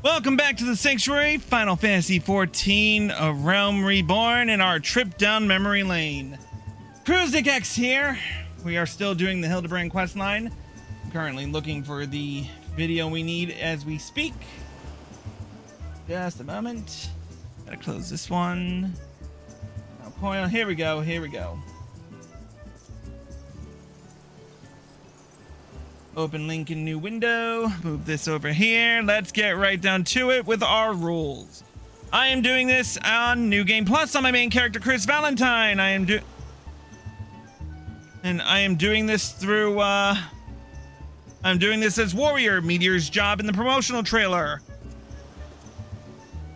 Welcome back to the Sanctuary, Final Fantasy XIV, A Realm Reborn, and our trip down memory lane. Cruisnick X here. We are still doing the Hildebrand questline. Currently looking for the video we need as we speak. Just a moment. Gotta close this one. Oh, coil. Here we go. Here we go. Open link in new window. Move this over here. Let's get right down to it with our rules. I am doing this on New Game Plus on my main character, Chris Valentine. I am doing this through, I'm doing this as Warrior, Meteor's job in the promotional trailer.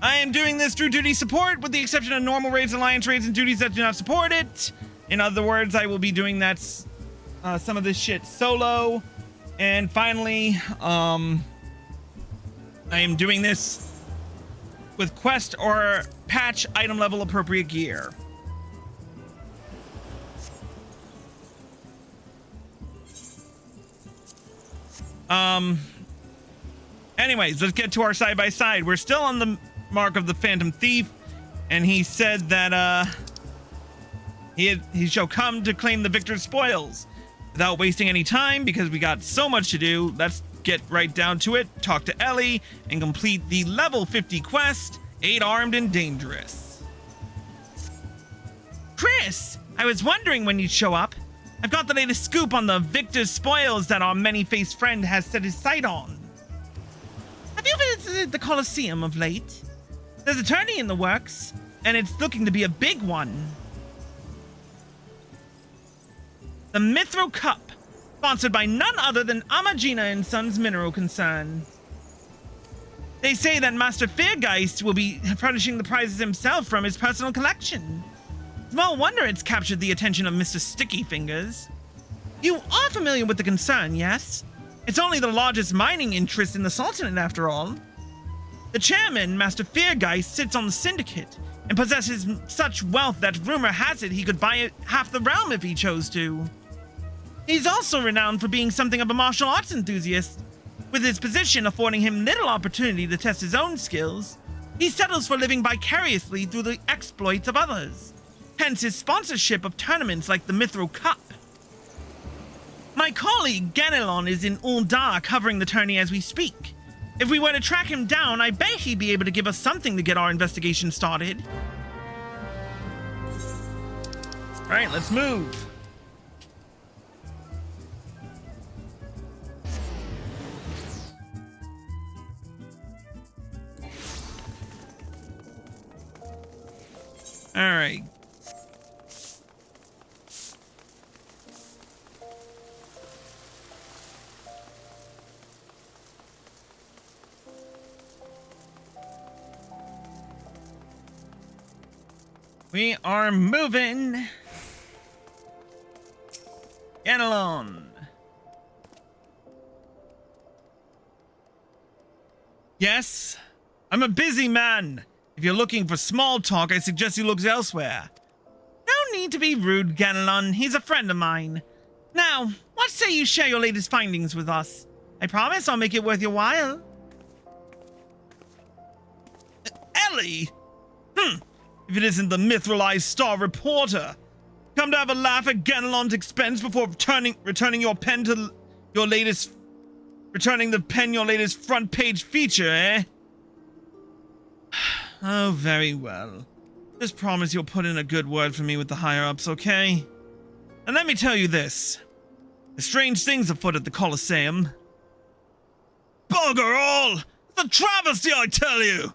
I am doing this through duty support, with the exception of normal raids, alliance raids, and duties that do not support it. In other words, I will be doing that, some of this shit solo. And finally, I am doing this with quest or patch item level appropriate gear. Anyways, let's get to our side by side. We're still on the mark of the Phantom Thief, and he said that he shall come to claim the victor's spoils. Without wasting any time, because we got so much to do, let's get right down to it, talk to Ellie, and complete the level 50 quest, 8 Armed and Dangerous. Chris, I was wondering when you'd show up. I've got the latest scoop on the victor's spoils that our many-faced friend has set his sight on. Have you visited the Colosseum of late? There's a tourney in the works, and it's looking to be a big one. The Mithril Cup, sponsored by none other than Amagina & Sons Mineral Concern. They say that Master Feargeist will be furnishing the prizes himself from his personal collection. Small wonder it's captured the attention of Mr. Sticky Fingers. You are familiar with the concern, yes? It's only the largest mining interest in the Sultanate, after all. The chairman, Master Feargeist, sits on the syndicate and possesses such wealth that rumor has it he could buy half the realm if he chose to. He's also renowned for being something of a martial arts enthusiast. With his position affording him little opportunity to test his own skills, he settles for living vicariously through the exploits of others. Hence his sponsorship of tournaments like the Mithril Cup. My colleague Ganelon is in Uldar covering the tourney as we speak. If we were to track him down, I bet he'd be able to give us something to get our investigation started. All right, let's move. All right. We are moving. Ganelon. Yes, I'm a busy man. If you're looking for small talk, I suggest you look elsewhere. No need to be rude, Ganelon. He's a friend of mine. Now, what say you share your latest findings with us? I promise I'll make it worth your while. Ellie? If it isn't the mithralized Star Reporter. Come to have a laugh at Ganelon's expense before returning your pen to your latest... Returning the pen your latest front page feature, eh? Oh, very well. Just promise you'll put in a good word for me with the higher-ups, okay? And let me tell you this. There's strange things afoot at the Colosseum. Bugger all! It's a travesty, I tell you!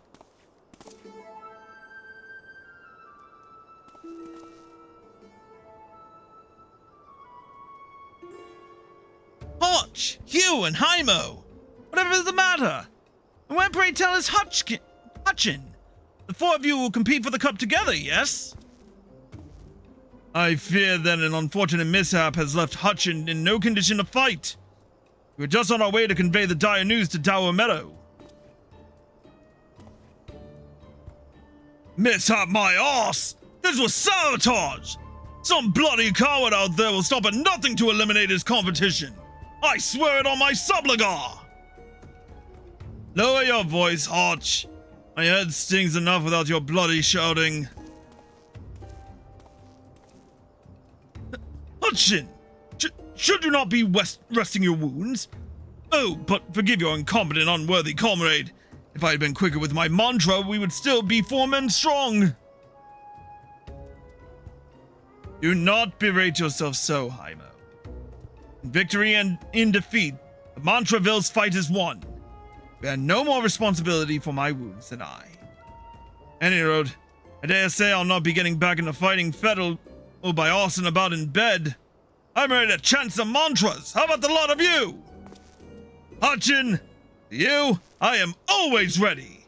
Hotch, Hugh, and Hymo! Whatever is the matter? And where, pray tell, is Hutchin? The four of you will compete for the cup together, yes? I fear that an unfortunate mishap has left Hutchin in no condition to fight. We were just on our way to convey the dire news to Dower Meadow. Mishap my arse! This was sabotage! Some bloody coward out there will stop at nothing to eliminate his competition. I swear it on my subligar! Lower your voice, Arch. My head stings enough without your bloody shouting. Hutchin! Should you not be resting your wounds? Oh, but forgive your incompetent, unworthy comrade. If I had been quicker with my mantra, we would still be 4 men strong. Do not berate yourself so, Hymo. In victory and in defeat, the Mantraville's fight is won. You bear no more responsibility for my wounds than I. Any road, I dare say I'll not be getting back into fighting Fettle or by arsing about in bed. I'm ready to chant some mantras. How about the lot of you? Hutchin, you, I am always ready.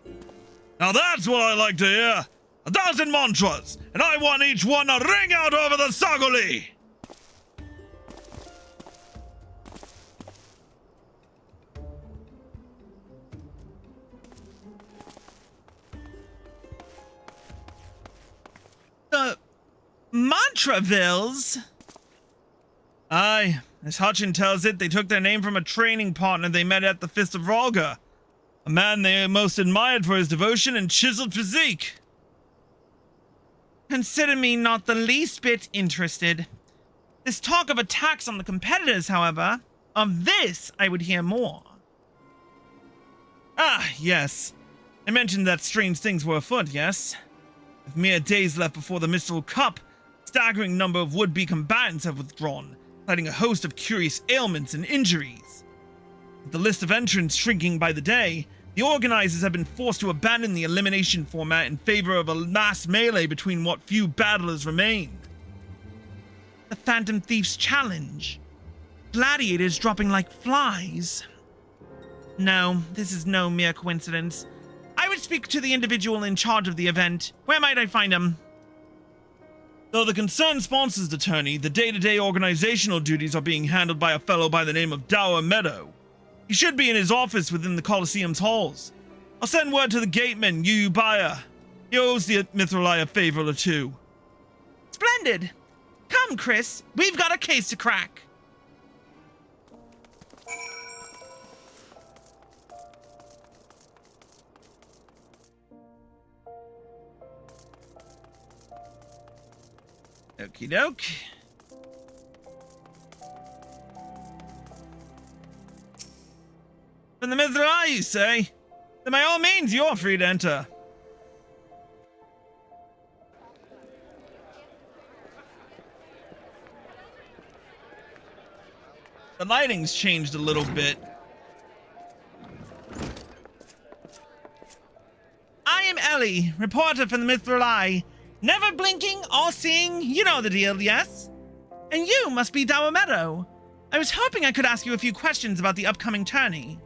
Now that's what I like to hear. 1,000 mantras, and I want each one to ring out over the Sagoli. The Mantravilles? Aye, as Hutchin tells it, they took their name from a training partner they met at the Fist of Ralga. A man they most admired for his devotion and chiseled physique. Consider me not the least bit interested. This talk of attacks on the competitors, however, of this I would hear more. Ah, yes. I mentioned that strange things were afoot, yes? With mere days left before the Mistral Cup, a staggering number of would-be combatants have withdrawn, citing a host of curious ailments and injuries. With the list of entrants shrinking by the day, the organizers have been forced to abandon the elimination format in favor of a mass melee between what few battlers remain. The Phantom Thief's challenge. Gladiators dropping like flies. No, this is no mere coincidence. I would speak to the individual in charge of the event. Where might I find him? Though the concerned sponsors the tourney, the day-to-day organizational duties are being handled by a fellow by the name of Dower Meadow. He should be in his office within the Colosseum's halls. I'll send word to the gateman, Yubaya. He owes the Mithrali a favor or two. Splendid! Come, Chris, we've got a case to crack. Okie doke. From the Mithrali, you say? Then by all means, you're free to enter. The lighting's changed a little bit. I am Ellie, reporter from the Mithrali. Never blinking, all seeing, you know the deal, yes? And you must be Dower Meadow. I was hoping I could ask you a few questions about the upcoming tourney.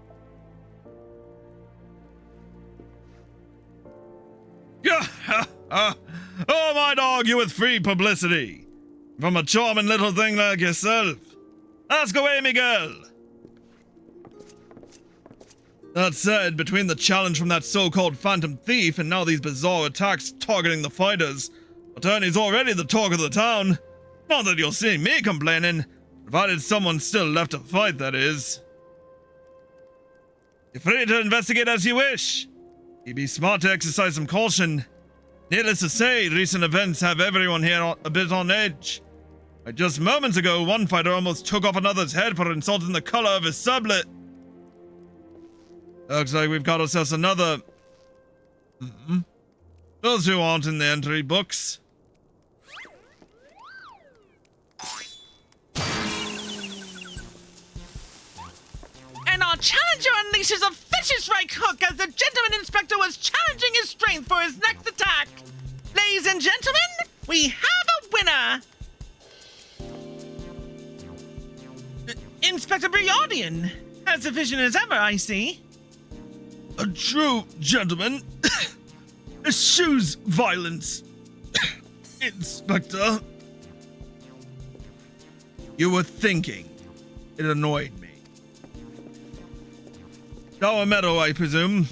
Oh, might argue with free publicity. From a charming little thing like yourself. Ask away, Miguel. That said, between the challenge from that so-called Phantom Thief and now these bizarre attacks targeting the fighters, attorney's already the talk of the town. Not that you'll see me complaining, provided someone's still left to fight, that is. You're free to investigate as you wish. You'd be smart to exercise some caution. Needless to say, recent events have everyone here a bit on edge. Like just moments ago, one fighter almost took off another's head for insulting the color of his sublet. Looks like we've got ourselves another... Those who aren't in the entry books. And our challenger unleashes a vicious right hook as the gentleman inspector was challenging his strength for his next attack. Ladies and gentlemen, we have a winner! Inspector Briardian, as efficient as ever, I see. A true gentleman eschews violence. Inspector. You were thinking. It annoyed me. Dower Meadow, I presume.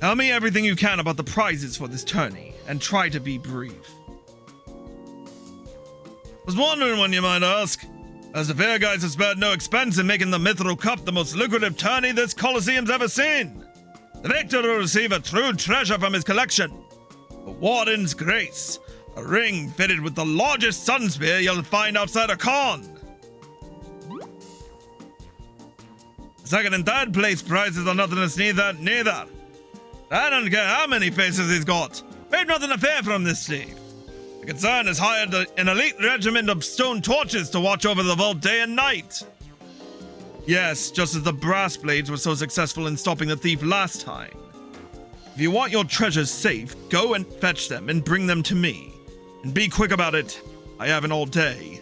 Tell me everything you can about the prizes for this tourney, and try to be brief. Was wondering when you might ask, as the fair guys have spared no expense in making the Mithril Cup the most lucrative tourney this Colosseum's ever seen. The victor will receive a true treasure from his collection. The Warden's Grace, a ring fitted with the largest sun spear you'll find outside a con. Second and third place prizes are nothing to sneeze at, neither. I don't care how many faces he's got. We've nothing to fear from this Steve. The concern has hired an elite regiment of stone torches to watch over the vault day and night. Yes, just as the brass blades were so successful in stopping the thief last time. If you want your treasures safe, go and fetch them and bring them to me. And be quick about it. I haven't all day.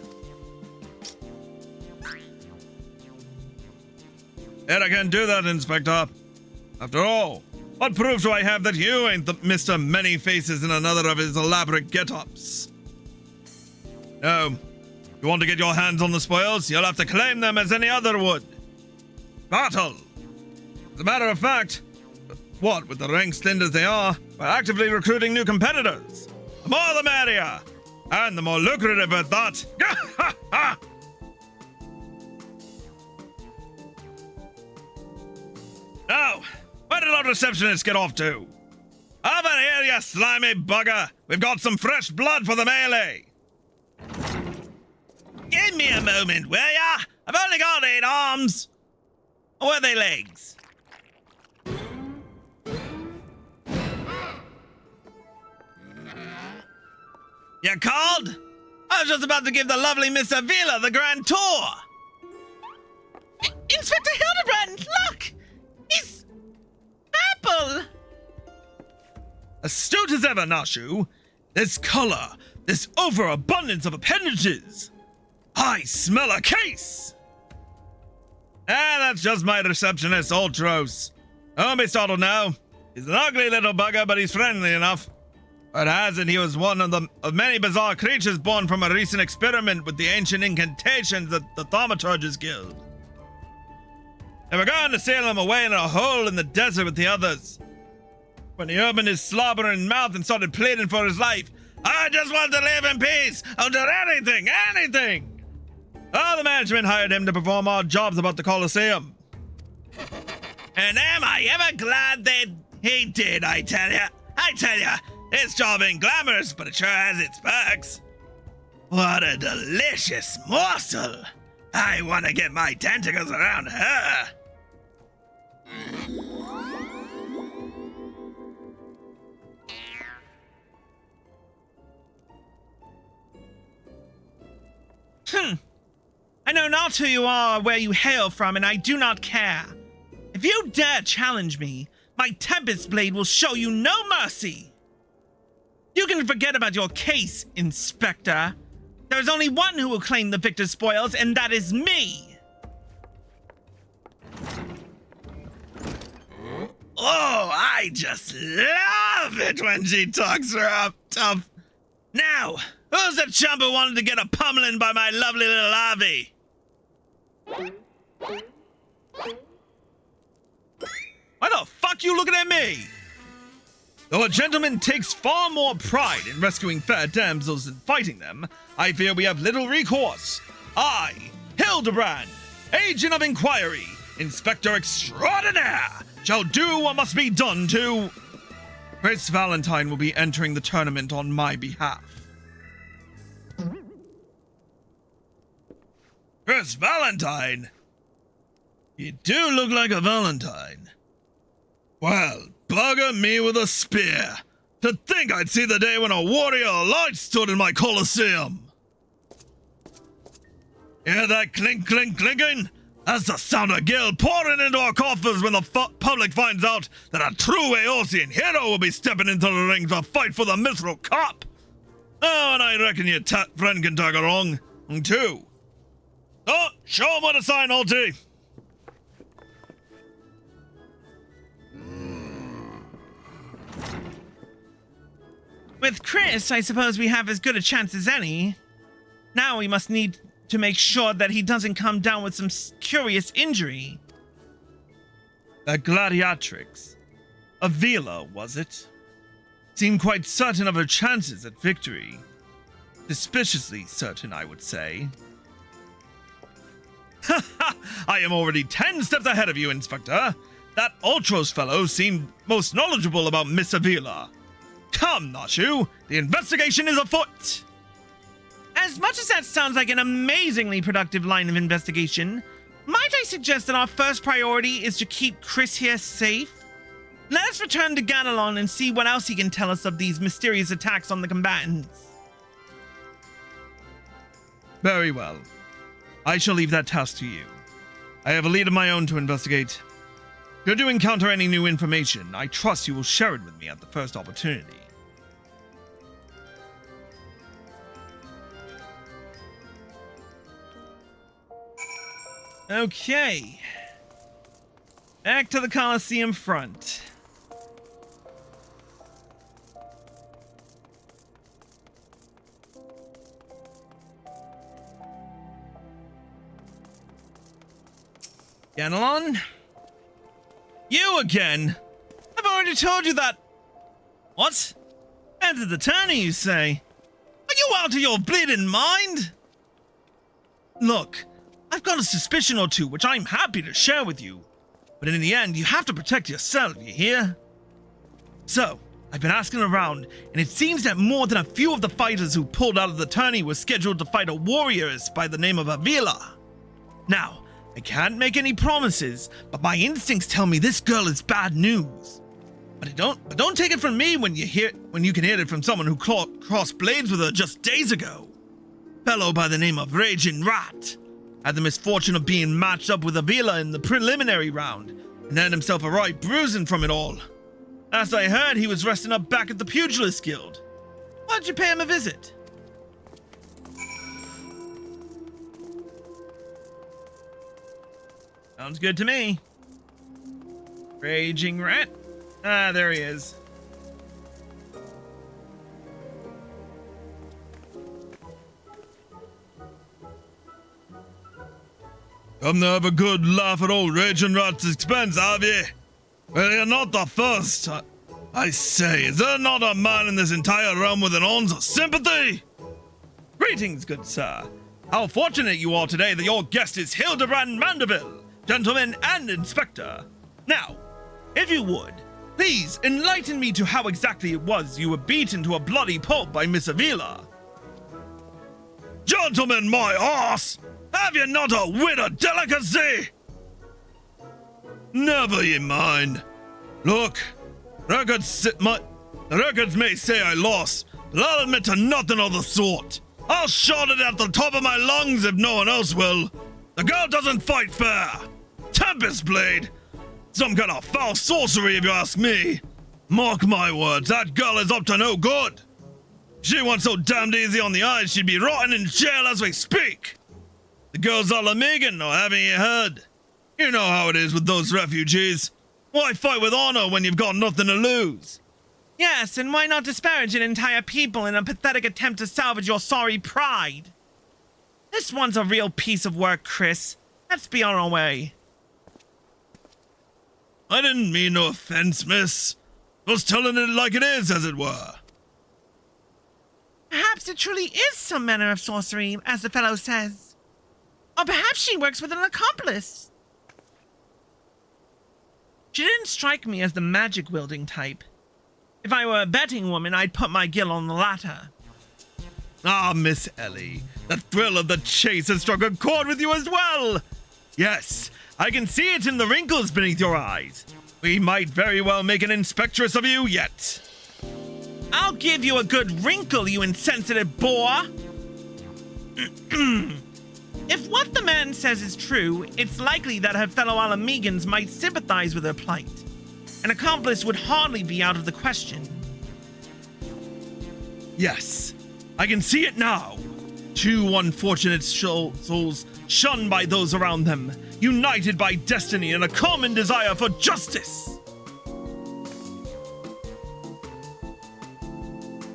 Yet I can't do that, Inspector. After all, what proof do I have that you ain't the Mr. Many Faces in another of his elaborate get-ups? No. If you want to get your hands on the spoils, you'll have to claim them as any other would. Battle! As a matter of fact, what with the ranks thinned as they are, we're actively recruiting new competitors. The more the merrier! And the more lucrative at that. Now, where did our receptionist get off to? Over here, you slimy bugger! We've got some fresh blood for the melee! Give me a moment, will ya? I've only got 8 arms! Or were they legs? You called? I was just about to give the lovely Miss Avila the grand tour! Inspector Hildebrand, look! He's purple! Astute as ever, Nashu. This color, this overabundance of appendages. I smell a case! That's just my receptionist, Ultros. Don't be startled now. He's an ugly little bugger, but he's friendly enough. But as it, he was one of many bizarre creatures born from a recent experiment with the ancient incantations at the Thaumaturge's Guild. They were going to sail him away in a hole in the desert with the others. When he opened his slobbering mouth and started pleading for his life, I just want to live in peace. I'll do anything. Oh, the management hired him to perform odd jobs about the Colosseum. And am I ever glad he did, I tell ya. His job ain't glamorous, but it sure has its perks. What a delicious morsel. I want to get my tentacles around her. I know not who you are or where you hail from, and I do not care. If you dare challenge me, my Tempest Blade will show you no mercy. You can forget about your case, Inspector. There is only one who will claim the victor's spoils, and that is me. Oh, I just love it when she talks her up tough. Now, who's the chump who wanted to get a pummeling by my lovely little Avi? Why the fuck you looking at me? Though a gentleman takes far more pride in rescuing fair damsels than fighting them, I fear we have little recourse. I, Hildebrand, Agent of Inquiry, Inspector Extraordinaire, shall do what must be done to... Chris Valentine will be entering the tournament on my behalf. Chris Valentine? You do look like a Valentine. Well, bugger me with a spear. To think I'd see the day when a warrior of light stood in my Colosseum. Hear that clink, clink, clinking? That's the sound of gil pouring into our coffers when the public finds out that a true Eosian hero will be stepping into the ring to fight for the Mithril Cup. Oh, and I reckon your friend can tag along, too. Oh, show him what to sign, Ulti. With Chris, I suppose we have as good a chance as any. Now we must need to make sure that he doesn't come down with some curious injury. That gladiatrix. Avila, was it? Seemed quite certain of her chances at victory. Suspiciously certain, I would say. I am already 10 steps ahead of you, Inspector. That Ultros fellow seemed most knowledgeable about Miss Avila. Come, Nashu, the investigation is afoot! As much as that sounds like an amazingly productive line of investigation, might I suggest that our first priority is to keep Chris here safe? Let us return to Ganelon and see what else he can tell us of these mysterious attacks on the combatants. Very well. I shall leave that task to you. I have a lead of my own to investigate. Should you encounter any new information, I trust you will share it with me at the first opportunity. Okay. Back to the Coliseum front. Ganelon? You again? I've already told you that. What? Entered the tourney, you say? Are you out of your bleeding mind? Look, I've got a suspicion or two which I'm happy to share with you. But in the end, you have to protect yourself, you hear? So, I've been asking around, and it seems that more than a few of the fighters who pulled out of the tourney were scheduled to fight a warrioress by the name of Avila. Now, I can't make any promises, but my instincts tell me this girl is bad news. But don't take it from me when you can hear it from someone who crossed blades with her just days ago. Fellow by the name of Raging Rat had the misfortune of being matched up with Avila in the preliminary round, and earned himself a right bruising from it all. Last I heard, he was resting up back at the Pugilist Guild. Why don't you pay him a visit? Sounds good to me. Raging Rat. Ah, there he is. Come to have a good laugh at old Raging Rat's expense, have ye? Well, you're not the first. I say, is there not a man in this entire realm with an ounce of sympathy? Greetings, good sir. How fortunate you are today that your guest is Hildebrand Mandeville, gentleman and inspector. Now, if you would, please enlighten me to how exactly it was you were beaten to a bloody pulp by Miss Avila. Gentlemen, my arse! Have you not a wit of delicacy? Never ye mind. Look, the records may say I lost, but I'll admit to nothing of the sort. I'll shout it at the top of my lungs if no one else will. The girl doesn't fight fair. Tempest Blade. Some kind of foul sorcery if you ask me. Mark my words, that girl is up to no good. She went so damned easy on the eyes she'd be rotting in jail as we speak. The girl's all a Megan, or haven't you heard? You know how it is with those refugees. Why fight with honor when you've got nothing to lose? Yes, and why not disparage an entire people in a pathetic attempt to salvage your sorry pride? This one's a real piece of work, Chris. Let's be on our way. I didn't mean no offense, miss. I was telling it like it is, as it were. Perhaps it truly is some manner of sorcery, as the fellow says. Or perhaps she works with an accomplice. She didn't strike me as the magic-wielding type. If I were a betting woman, I'd put my gill on the latter. Ah, Miss Ellie, the thrill of the chase has struck a chord with you as well. Yes, I can see it in the wrinkles beneath your eyes. We might very well make an inspectress of you yet. I'll give you a good wrinkle, you insensitive boar. If what the man says is true, it's likely that her fellow Alamegans might sympathize with her plight. An accomplice would hardly be out of the question. Yes, I can see it now. Two unfortunate souls shunned by those around them, united by destiny and a common desire for justice.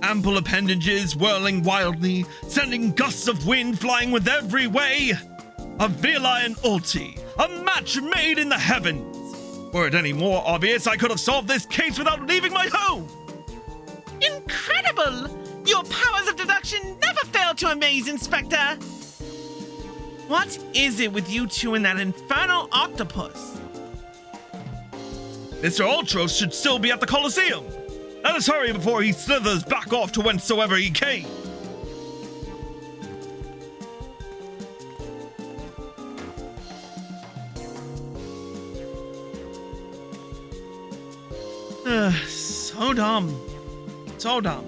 Ample appendages whirling wildly, sending gusts of wind flying with every way. Avila and Ulti, a match made in the heavens. Were it any more obvious, I could have solved this case without leaving my home. Incredible! Your powers of deduction never fail to amaze, Inspector. What is it with you two and that infernal octopus? Mr. Ultros should still be at the Colosseum. Let us hurry before he slithers back off to whencesoever he came. So dumb. So dumb.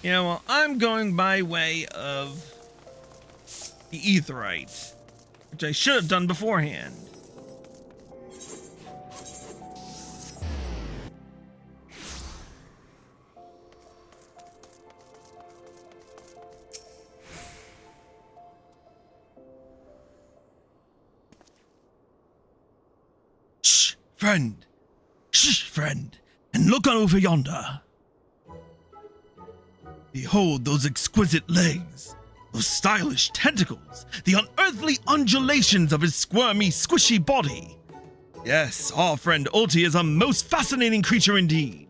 Yeah, well, I'm going by way of the Aetheryte, which I should have done beforehand. Shh, friend. Shh, friend. And look on over yonder. Behold those exquisite legs, those stylish tentacles, the unearthly undulations of his squirmy, squishy body. Yes, our friend Ulti is a most fascinating creature indeed.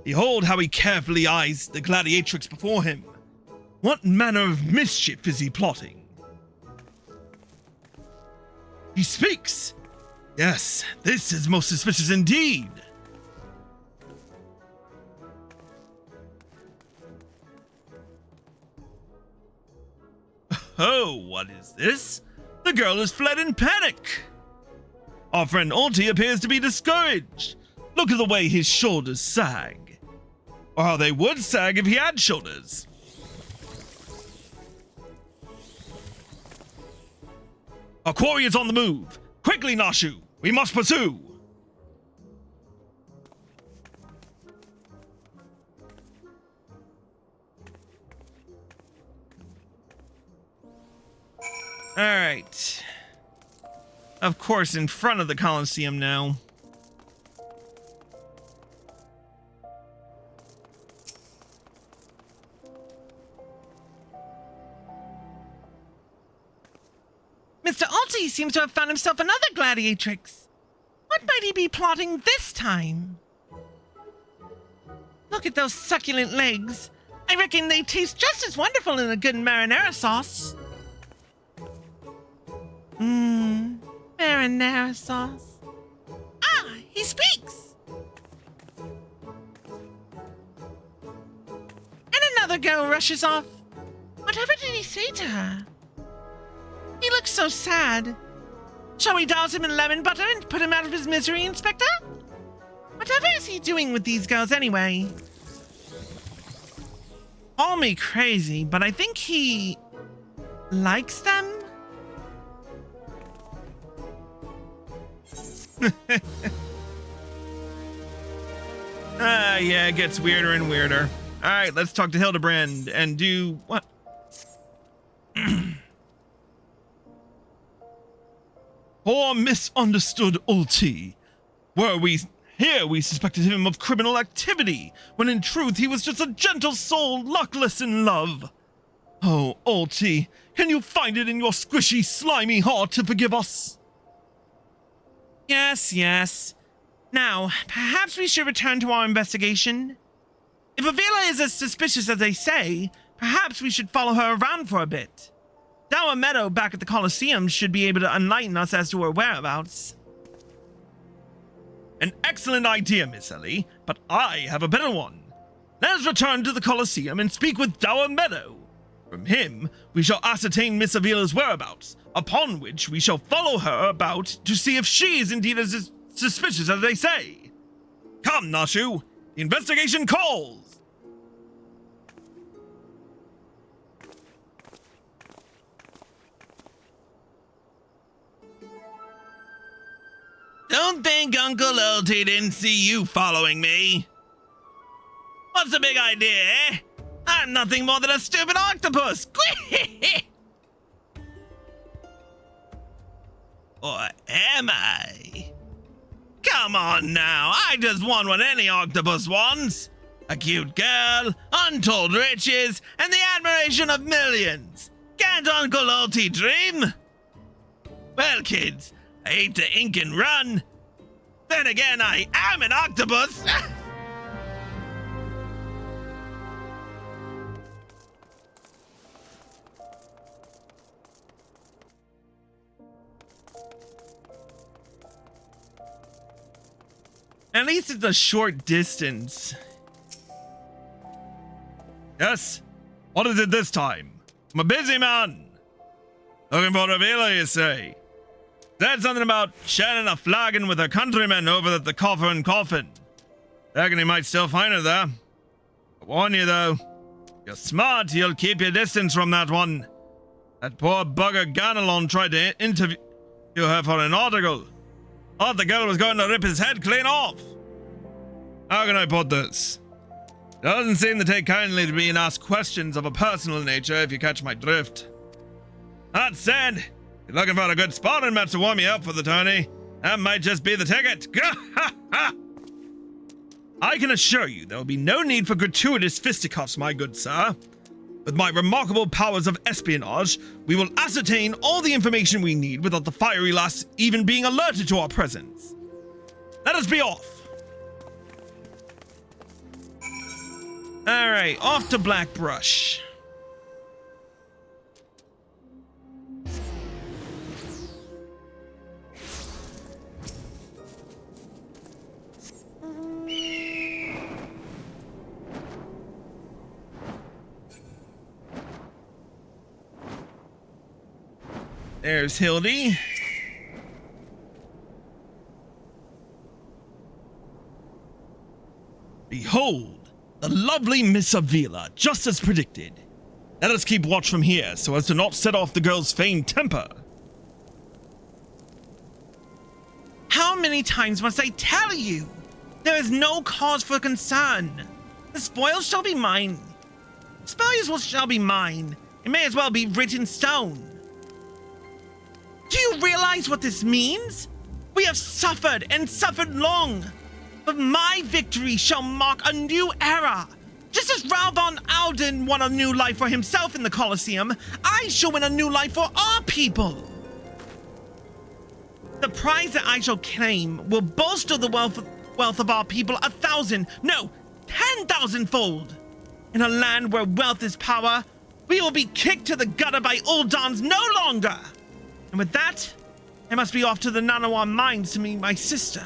Behold how he carefully eyes the gladiatrix before him. What manner of mischief is he plotting? He speaks! Yes, this is most suspicious indeed. Oh, what is this? The girl has fled in panic. Our friend Ulti appears to be discouraged. Look at the way his shoulders sag. Or how they would sag if he had shoulders. Our quarry is on the move. Quickly, Nashu. We must pursue. All right. Of course, in front of the Colosseum now. Mr. Ulti seems to have found himself another gladiatrix. What might he be plotting this time? Look at those succulent legs. I reckon they taste just as wonderful in a good marinara sauce. Marinara sauce. Ah, he speaks. And another girl rushes off. Whatever did he say to her? He looks so sad. Shall we douse him in lemon butter and put him out of his misery, Inspector? Whatever is he doing with these girls anyway? Call me crazy, but I think he likes them. Yeah, it gets weirder and weirder. All right, let's talk to Hildebrand and do what? Poor misunderstood Ulti. Were we here, we suspected him of criminal activity, when in truth he was just a gentle soul luckless in love. Oh, Ulti, can you find it in your squishy, slimy heart to forgive us? Yes, yes. Now, perhaps we should return to our investigation. If Avila is as suspicious as they say, perhaps we should follow her around for a bit. Dower Meadow back at the Colosseum should be able to enlighten us as to her whereabouts. An excellent idea, Miss Ellie, but I have a better one. Let us return to the Colosseum and speak with Dower Meadow. From him, we shall ascertain Miss Avila's whereabouts, upon which we shall follow her about to see if she is indeed as suspicious as they say. Come, Nashu, the investigation calls! Don't think Uncle Ulti didn't see you following me. What's the big idea, eh? I'm nothing more than a stupid octopus. Or am I? Come on now, I just want what any octopus wants. A cute girl, untold riches, and the admiration of millions. Can't Uncle Ulti dream? Well, kids, I hate to ink and run. Then again, I am an octopus. At least it's a short distance. Yes? What is it this time? I'm a busy man. Looking for a villa, you say? Said something about sharing a flagon with her countrymen over at the Coffer and Coffin. Reckon he might still find her there. I warn you though, you're smart, you'll keep your distance from that one. That poor bugger Ganelon tried to interview her for an article. Thought the girl was going to rip his head clean off. How can I put this? Doesn't seem to take kindly to being asked questions of a personal nature, if you catch my drift. That said, if you're looking for a good sparring match to warm you up for the tourney, that might just be the ticket. I can assure you there will be no need for gratuitous fisticuffs, my good sir. With my remarkable powers of espionage, we will ascertain all the information we need without the fiery lass even being alerted to our presence. Let us be off. All right, off to Blackbrush. There's Hildy. Behold, the lovely Miss Avila, just as predicted. Let us keep watch from here so as to not set off the girl's feigned temper. How many times must I tell you? There is no cause for concern. The spoils shall be mine. Spoils shall be mine. It may as well be written in stone. Do you realize what this means? We have suffered and suffered long, but my victory shall mark a new era. Just as Raubon Alden won a new life for himself in the Colosseum, I shall win a new life for our people. The prize that I shall claim will bolster the wealth of our people 1,000, no, 10,000-fold. In a land where wealth is power, we will be kicked to the gutter by Uldans no longer. And with that, I must be off to the Nanawa mines to meet my sister.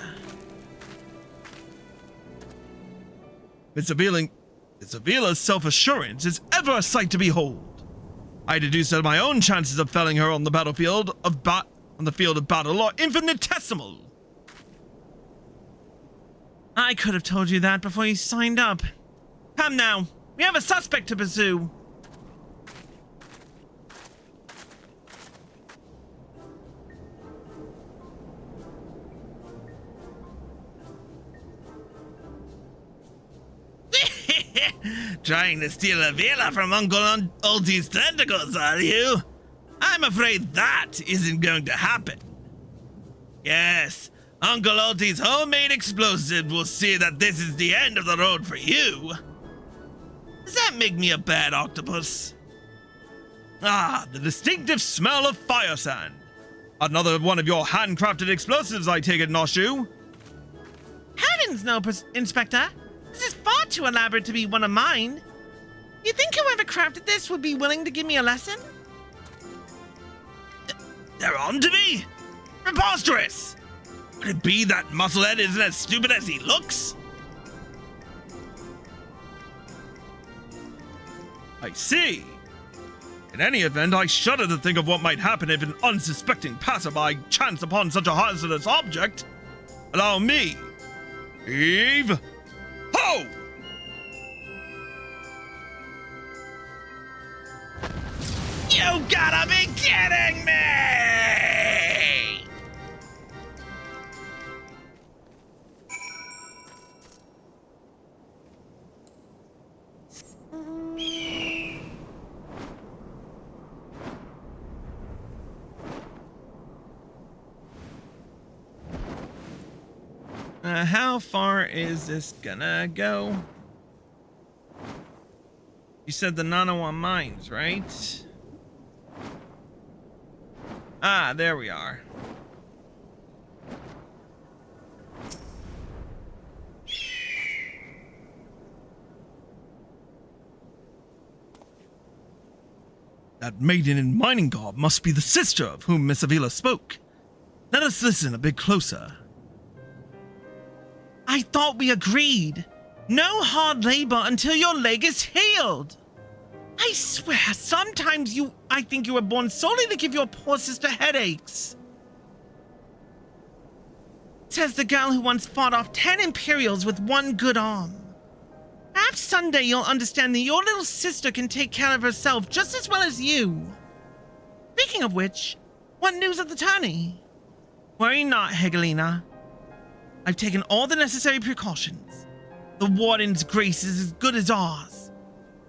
Miss Avila's self-assurance is ever a sight to behold. I deduce that my own chances of felling her on the battlefield of battle are infinitesimal. I could have told you that before you signed up. Come now, we have a suspect to pursue. Trying to steal a villa from Uncle Ulti's tentacles, are you? I'm afraid that isn't going to happen. Yes, Uncle Ulti's homemade explosive will see that this is the end of the road for you. Does that make me a bad octopus? Ah, the distinctive smell of fire sand. Another one of your handcrafted explosives, I take it, Noshu? Heavens no, Inspector. This is far too elaborate to be one of mine. You think whoever crafted this would be willing to give me a lesson? They're on to me? Preposterous! Could it be that Musclehead isn't as stupid as he looks? I see. In any event, I shudder to think of what might happen if an unsuspecting passerby chanced upon such a hazardous object. Allow me. Eve. Ho! You gotta be kidding me! How far is this gonna go? You said the Nanawa mines, right? Ah, there we are. That maiden in mining garb must be the sister of whom Miss Avila spoke. Let us listen a bit closer. I thought we agreed. No hard labor until your leg is healed. I swear, sometimes I think you were born solely to give your poor sister headaches. Says the girl who once fought off 10 Imperials with one good arm. Perhaps someday you'll understand that your little sister can take care of herself just as well as you. Speaking of which, what news of the tourney? Worry not, Hegelina. I've taken all the necessary precautions. The Warden's grace is as good as ours.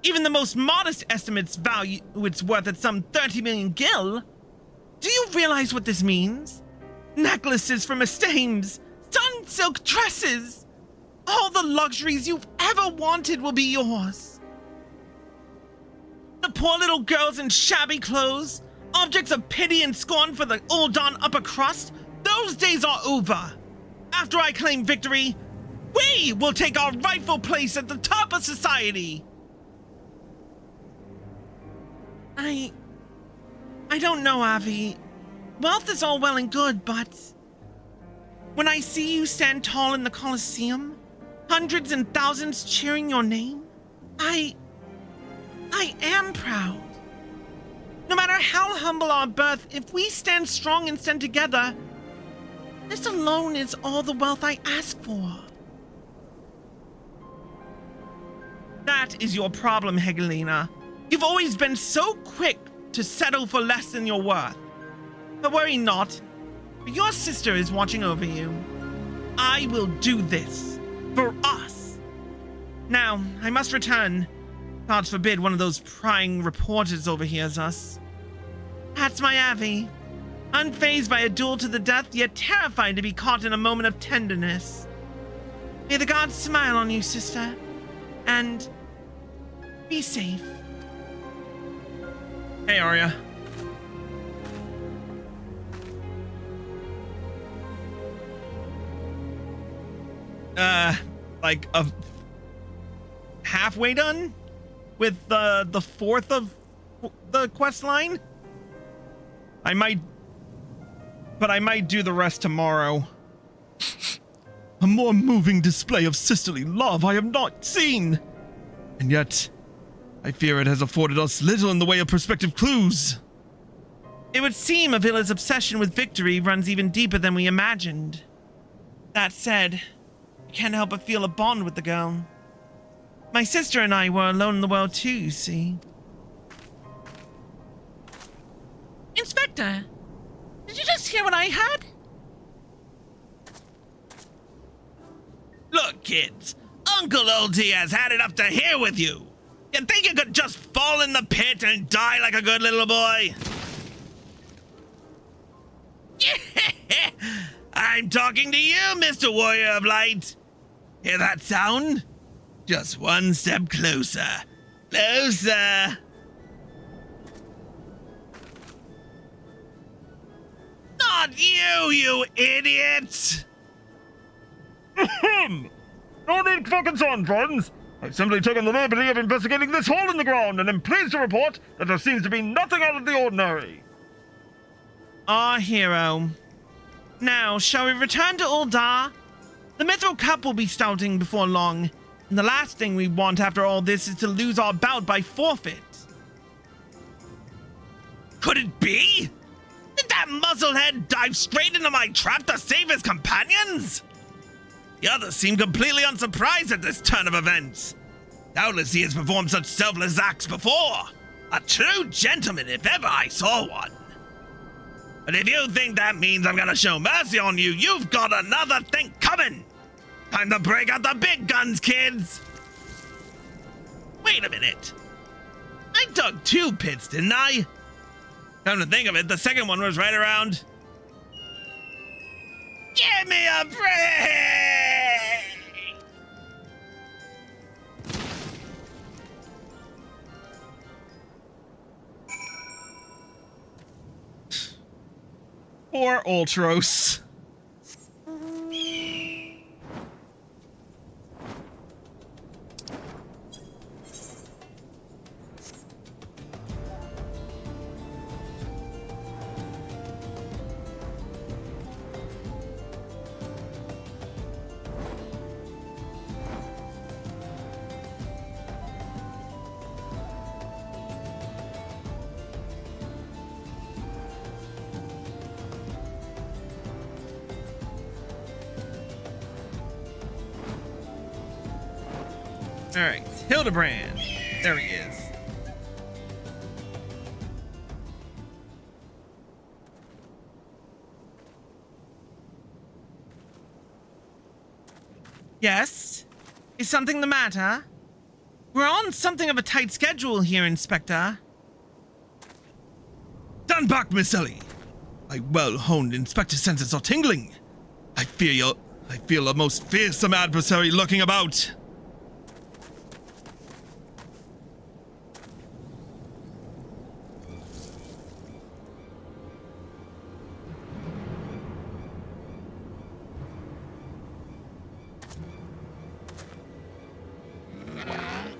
Even the most modest estimates value its worth at some 30 million gil. Do you realize what this means? Necklaces from Estames, sun silk dresses. All the luxuries you've ever wanted will be yours. The poor little girls in shabby clothes, objects of pity and scorn for the Ul'Dan upper crust, those days are over. After I claim victory, we will take our rightful place at the top of society. I don't know, Avi. Wealth is all well and good, but when I see you stand tall in the Colosseum, hundreds and thousands cheering your name, I am proud. No matter how humble our birth, if we stand strong and stand together, this alone is all the wealth I ask for. That is your problem, Hegelina. You've always been so quick to settle for less than your worth. But worry not, your sister is watching over you. I will do this for us. Now, I must return. God forbid one of those prying reporters overhears us. That's my Avi, unfazed by a duel to the death, yet terrified to be caught in a moment of tenderness. May the gods smile on you, sister, and be safe. Hey, Arya. Like halfway done with the fourth of the quest line. I might do the rest tomorrow. A more moving display of sisterly love I have not seen, and yet I fear it has afforded us little in the way of prospective clues. It would seem Avila's obsession with victory runs even deeper than we imagined. That said, I can't help but feel a bond with the girl. My sister and I were alone in the world too, you see. Inspector, did you just hear what I heard? Look, kids, Uncle Oldie has had it up to here with you. You think you could just fall in the pit and die like a good little boy? I'm talking to you, Mr. Warrior of Light. Hear that sound? Just one step closer. Closer. Not you, you idiot! No need for concern, friends. I've simply taken the liberty of investigating this hole in the ground and am pleased to report that there seems to be nothing out of the ordinary. Our hero. Now, shall we return to Ul'Dan? The Mithril Cup will be starting before long, and the last thing we want after all this is to lose our bout by forfeit. Could it be? Did that muzzlehead dive straight into my trap to save his companions? The others seem completely unsurprised at this turn of events. Doubtless he has performed such selfless acts before. A true gentleman if ever I saw one. But if you think that means I'm gonna show mercy on you, you've got another thing coming. Time to break out the big guns, kids. Wait a minute. I dug 2 pits, didn't I? Come to think of it, the second one was right around. Give me a break! Poor Ultros. All right, Hildebrand. There he is. Yes? Is something the matter? We're on something of a tight schedule here, Inspector. Stand back, Miss Ellie. My well-honed inspector senses are tingling. I feel a most fearsome adversary lurking about.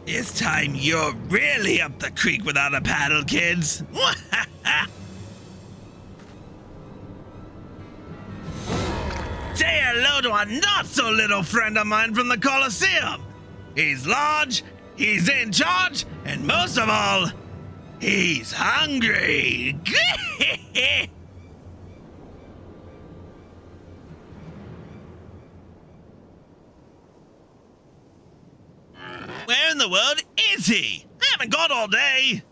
This time you're really up the creek without a paddle, kids. Say hello to a not-so-little friend of mine from the Colosseum. He's large, he's in charge, and most of all, he's hungry. Where in the world is he? I haven't got all day.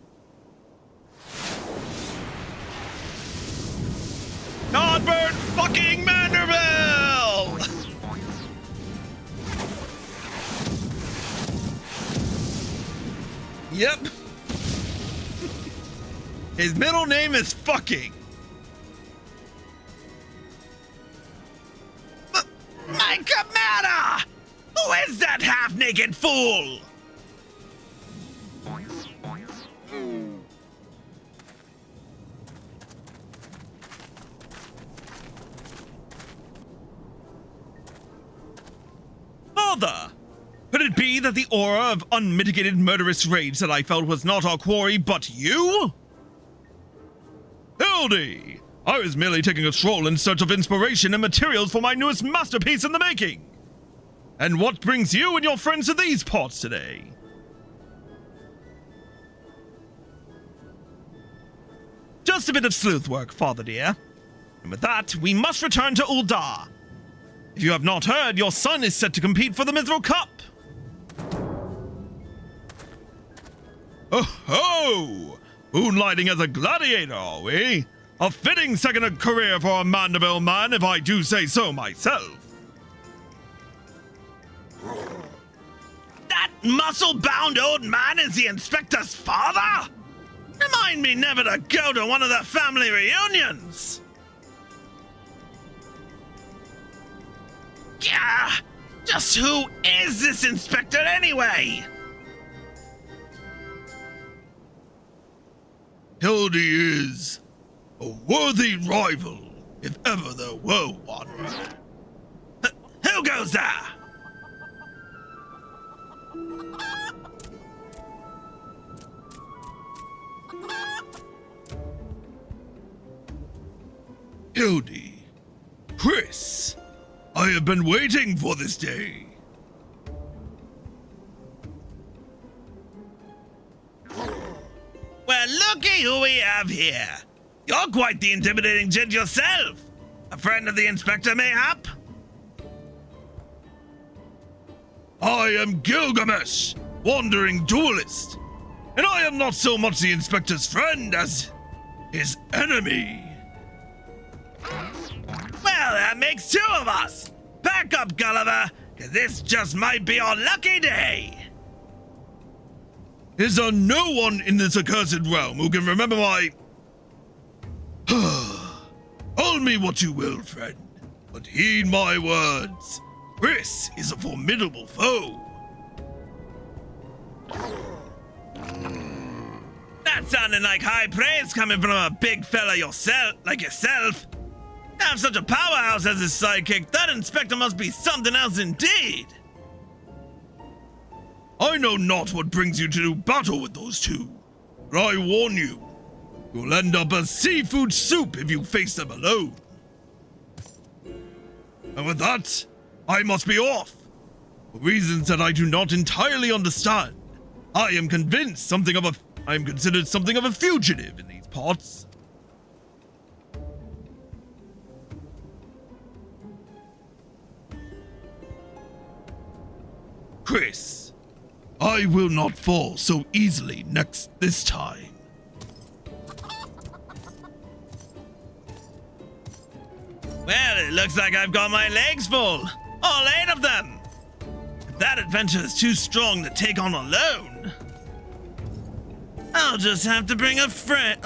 Norbert fucking Manderville! Yep. His middle name is fucking. My commander! Who is that half-naked fool? Father! Could it be that the aura of unmitigated murderous rage that I felt was not our quarry, but you? Hildy! I was merely taking a stroll in search of inspiration and materials for my newest masterpiece in the making. And what brings you and your friends to these parts today? Just a bit of sleuth work, Father dear. And with that, we must return to Uldar. If you have not heard, your son is set to compete for the Mithril Cup. Oh ho! Moonlighting as a gladiator, are we? A fitting second career for a Mandeville man, if I do say so myself. That muscle-bound old man is the inspector's father? Remind me never to go to one of the family reunions. Yeah, just who is this inspector anyway? Hildy is a worthy rival, if ever there were one. Who goes there? Hildy. Chris. I have been waiting for this day. Well, looky who we have here. You're quite the intimidating gent yourself. A friend of the inspector, mayhap? I am Gilgamesh, wandering duelist, and I am not so much the inspector's friend as his enemy. Well, that makes two of us. Back up, Gulliver, because this just might be our lucky day. Is there no one in this accursed realm who can remember my... Call me what you will, friend, but heed my words. Chris is a formidable foe. That sounded like high praise coming from a big fella like yourself. To have such a powerhouse as his sidekick, that inspector must be something else indeed. I know not what brings you to do battle with those two, but I warn you, you'll end up as seafood soup if you face them alone. And with that, I must be off. For reasons that I do not entirely understand, I am considered something of a fugitive in these parts. Chris, I will not fall so easily this time. Well, it looks like I've got my legs full. All 8 of them. If that adventure is too strong to take on alone, I'll just have to bring a friend.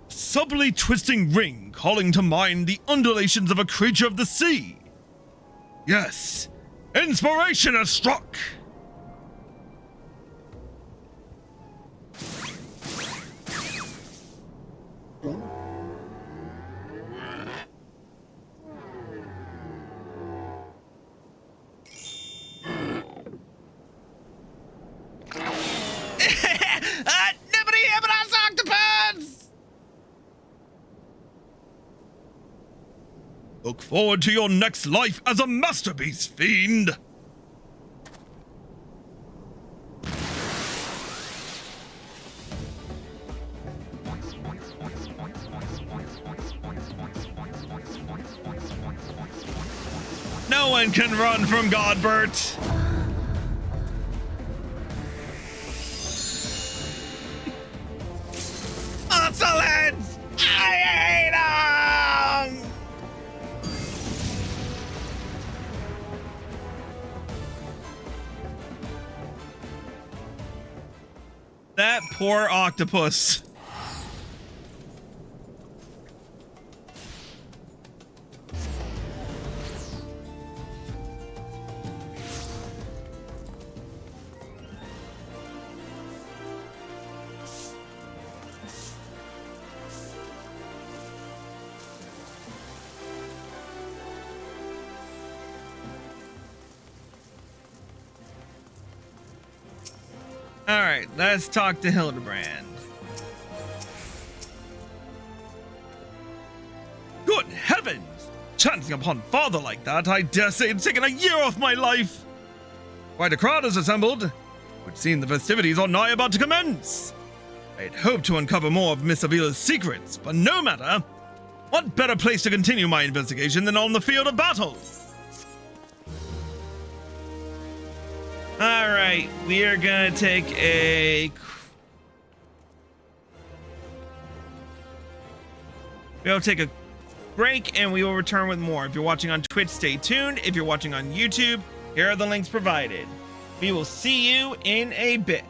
Subtly twisting ring calling to mind the undulations of a creature of the sea. Yes, inspiration has struck. Look forward to your next life as a masterpiece, fiend! No one can run from Godbert. Excellence! I hate him! That poor octopus. All right, let's talk to Hildebrand. Good heavens! Chancing upon father like that, I dare say it's taken a year off my life! Quite a crowd has assembled. It would seem the festivities are nigh about to commence. I had hoped to uncover more of Miss Avila's secrets, but no matter. What better place to continue my investigation than on the field of battle? All right, we are gonna take a... We'll take a break and we will return with more. If you're watching on Twitch, stay tuned. If you're watching on YouTube, here are the links provided. We will see you in a bit.